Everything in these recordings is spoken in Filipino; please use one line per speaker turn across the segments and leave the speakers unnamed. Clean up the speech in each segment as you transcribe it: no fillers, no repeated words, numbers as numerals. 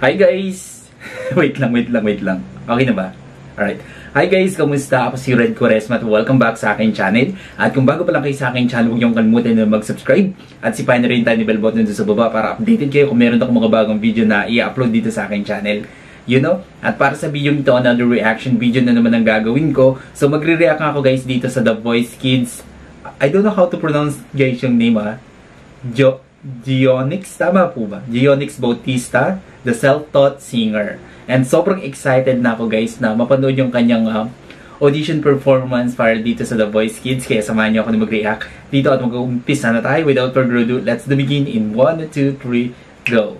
Hi guys! wait lang. Okay na ba? Alright. Hi guys, kamusta? Ako si Red Quaresma at welcome back sa aking channel. At kung bago pa lang kayo sa aking channel, huwag niyong kalimutan na mag-subscribe. At sipahin na rin tayo ni bell button dito sa baba para updated kayo kung meron akong mga bagong video na i-upload dito sa aking channel. You know? At para sa video nito, another reaction video na naman ang gagawin ko. So magre-react ako guys dito sa The Voice Kids. I don't know how to pronounce guys yung name Gionix, tama po ba? Gionix Bautista, the self-taught singer. And sobrang excited na ako guys na mapanood yung kanyang audition performance para dito sa The Voice Kids. Kaya samahan niyo ako na mag-react dito at mag-umpisa na tayo. Without further ado, let's begin in 1, 2, 3, go!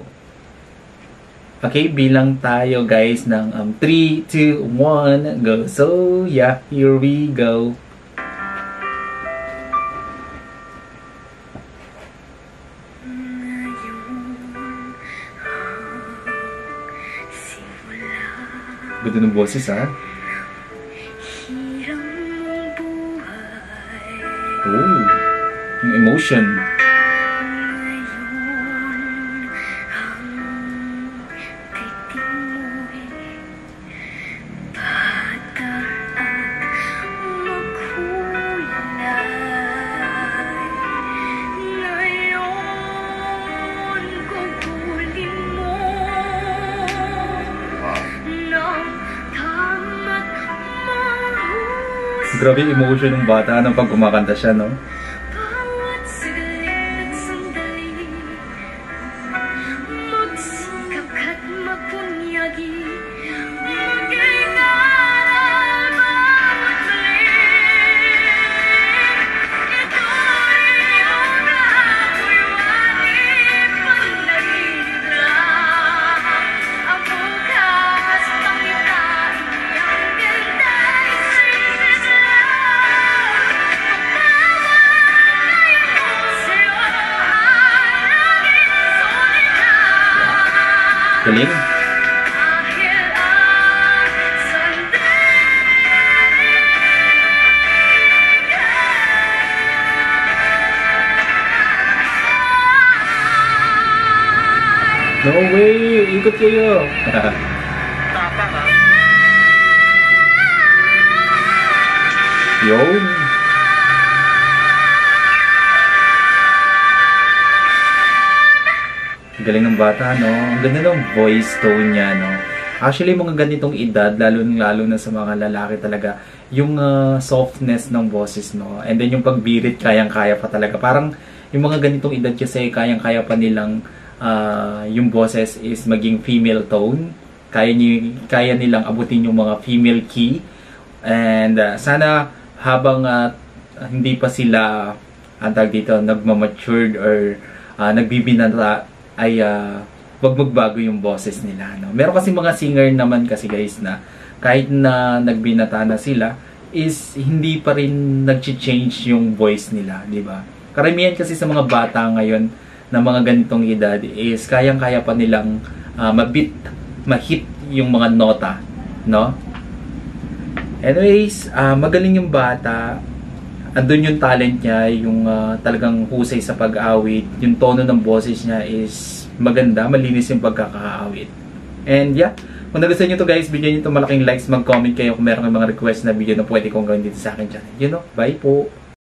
Okay, bilang tayo guys ng 3, 2, 1, go! So yeah, here we go! Ganda ng boses ha. Oh, yung emotion. Grabe yung emotion ng bata nung pag kumakanta siya, no? Galing. No way! Ikot kayo!
Tapa ka?
Yun! Galing ng bata, no? Ang ganda ng voice tone niya, no? Actually, mga ganitong edad, lalo na sa mga lalaki talaga, yung softness ng boses, no? And then yung pagbirit, kayang-kaya pa talaga. Parang yung mga ganitong edad kasi, kayang-kaya pa nilang yung boses is maging female tone. Kaya nilang abutin yung mga female key. And sana habang hindi pa sila dito, nagmamatured or nagbibinata, ay wag magbago yung boses nila, no? Meron kasi mga singer naman kasi guys na kahit na nagbinata na sila is hindi pa rin nag-change yung voice nila, di ba? Karamihan kasi sa mga bata ngayon na mga ganitong edad is kayang-kaya pa nilang ma-hit yung mga nota, no? Anyways, magaling yung bata. Andun yung talent niya, yung talagang husay sa pag-awit. Yung tono ng boses niya is maganda, malinis yung pagkakaawit. And yeah, kung nagustuhan nyo to guys, bigyan nyo to malaking likes, mag-comment kayo kung meron kayong mga request na video na pwede kong gawin dito sa akin channel. You know, bye po!